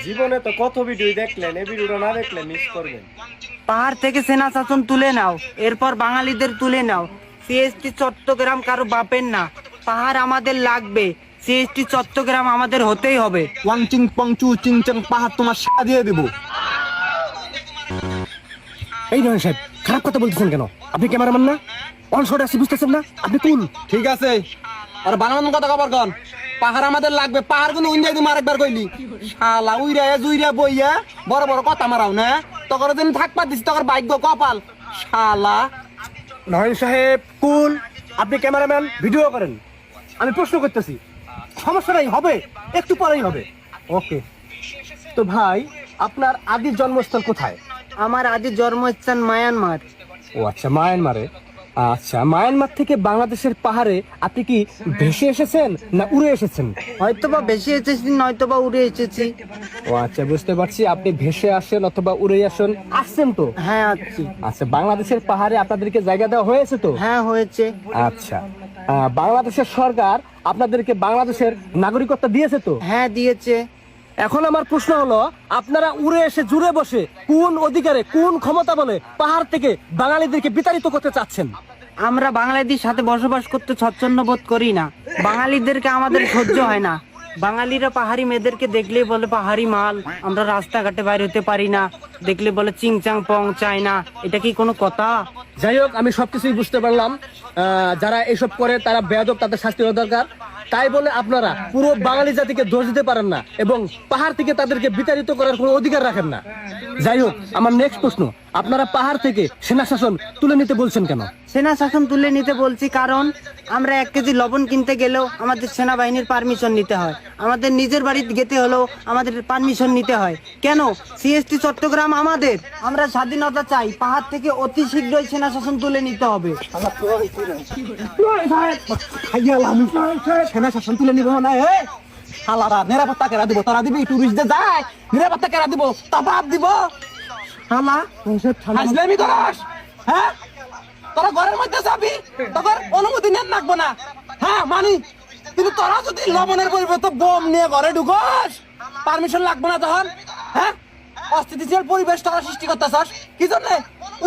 জীবনে তো কত ভিডিও দেখলেন, এই ভিডিওটা না দেখলে মিস করবেন। পাহাড় থেকে সেনা শাসন তুলে নাও, এরপর বাঙালিদের তুলে নাও। সিএসটি চট্টগ্রাম কারো বাপের না, পাহাড় আমাদের লাগবে। সিএসটি চট্টগ্রাম আমাদের হতেই হবে। ওয়াং চিং পং চু চিং চাং পাহাড় তোমার সাথে দিয়ে দেবো। এই নয় সাহেব, খারাপ কথা বলতেছেন কেন? আপনি ক্যামেরাম্যান না? অন শট আছে, বুঝতেছেন না? আপনি কুল। ঠিক আছে, আর বানানোর কথা খবর কন। পাহাড় আমাদের লাগবে, পাহাড় কিন্তু উইন্ডাই তুমি আরেকবার কইলি। শালা উইরা জুইরা বইয়া বড় বড় কথা মারাও না, তখন দিন থাকবা দিছি তখন ভাগ্য কপাল। শালা নয়ন সাহেব কুল, আপনি ক্যামেরাম্যান, ভিডিও করেন। আমি প্রশ্ন করতেছি, সমস্যা নাই, হবে, একটু পরেই হবে। ওকে। তো ভাই, আপনার আদি জন্মস্থল কোথায়? আমার আদি জন্মস্থান মায়ানমার। ও আচ্ছা, মায়ানমারে। আচ্ছা, মায়ানমার থেকে বাংলাদেশের পাহাড়ে আপনি কি ভেসে এসেছেন না উড়ে এসেছেন? হয়তোবা বেশি এসেছি, নয়তোবা উড়ে এসেছি। ও আচ্ছা, বুঝতে পারছি। আপনি ভেসে আসেন অথবা উড়ে আসছেন তো? হ্যাঁ আছি। আচ্ছা, বাংলাদেশের পাহাড়ে আপনাদেরকে জায়গা দেওয়া হয়েছে তো? হ্যাঁ হয়েছে। আচ্ছা, বাংলাদেশের সরকার আপনাদেরকে বাংলাদেশের নাগরিকত্ব দিয়েছে তো? হ্যাঁ দিয়েছে। এখন আমার প্রশ্ন হলো, আপনারা উড়ে এসে জুড়ে বসে কোন অধিকারে, কোন ক্ষমতা বলে পাহাড় থেকে বাঙালিদেরকে বিতাড়িত করতে চাচ্ছেন? আমরা বাঙালিদের সাথে বসবাস করতে স্বচ্ছন্দ বোধ করি না। বাঙালিদেরকে আমাদের সহ্য হয় না। বাঙালিরা পাহাড়ি মেয়েদেরকে দেখলেই বলে পাহাড়ি মাল। আমরা রাস্তাঘাটে বাইরে হতে পারি না, দেখলে বলে চিংচাং পং চায় না। এটা কি কোনো কথা? যাই হোক, আমি সবকিছুই বুঝতে পারলাম। যারা এসব করে তারা বেয়াদব, তাদের শাস্তি হওয়া দরকার। তাই বলে আপনারা পুরো বাঙালি জাতিকে দোষ দিতে পারেন না এবং পাহাড় থেকে তাদেরকে বিতাড়িত করার কোনো অধিকার রাখেন না। যাই হোক, আমার নেক্সট প্রশ্ন, আপনারা পাহাড় থেকে সেনা শাসন তুলে নিতে বলছেন কেন? সেনা শাসন তুলে নিতে বলছি কারণ আমরা 1 কেজি লবণ কিনতে গেলেও আমাদের সেনাবাহিনীর পারমিশন নিতে হয়। আমাদের নিজের বাড়িতে যেতে হলেও আমাদের পারমিশন নিতে হয়। কেন? সিএসটি চট্টগ্রাম আমাদের। আমরা স্বাধীনতা চাই। পাহাড় থেকে অতি শীঘ্রই সেনা শাসন তুলে নিতে হবে। সেনা শাসন তুলে নিব না। শালারা নিরাপত্তা কেরা দিব? তারা দিবে টুরিস্টদের যায়, নিরাপত্তা কেরা দিব? তা বাদ দিব। শালা হাজলামি করাস? হ্যাঁ, তোরা ঘরের মধ্যে যাবি, তখন অনুমতি নেন লাগবো না। হ্যাঁ মানি, কিন্তু তোরা যদি লবণের পরিবর্তে বোম নিয়ে ঘরে ঢুকস, পারমিশন লাগবে না তখন। হ্যাঁ, অস্থিতিশীল পরিবেশ তোরা সৃষ্টি করতেছস কি জন্য?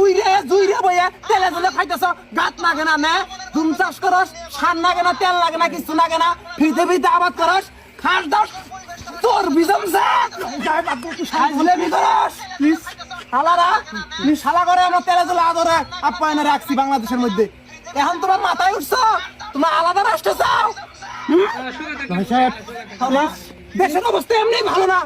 উইরে জুইরে বইয়া তেলে জলে খাইতেছ, গাত লাগে না, নে জুম চাষ করস, সার লাগে না, তেল লাগে না, কিছু লাগে না, ফিরতে ফিরতে আবাদ করস, খাস দাস তোর বিজমছে হাজলে বিকরস। শালারা শালা করে আমরা তেলে জলে আদরে আপ্যায়নে রাখছি বাংলাদেশের মধ্যে। এখন তোমার মাথায় উঠছ, তোমরা আলাদা রাষ্ট্র চাও। দেশের অবস্থা এমনি ভালো না।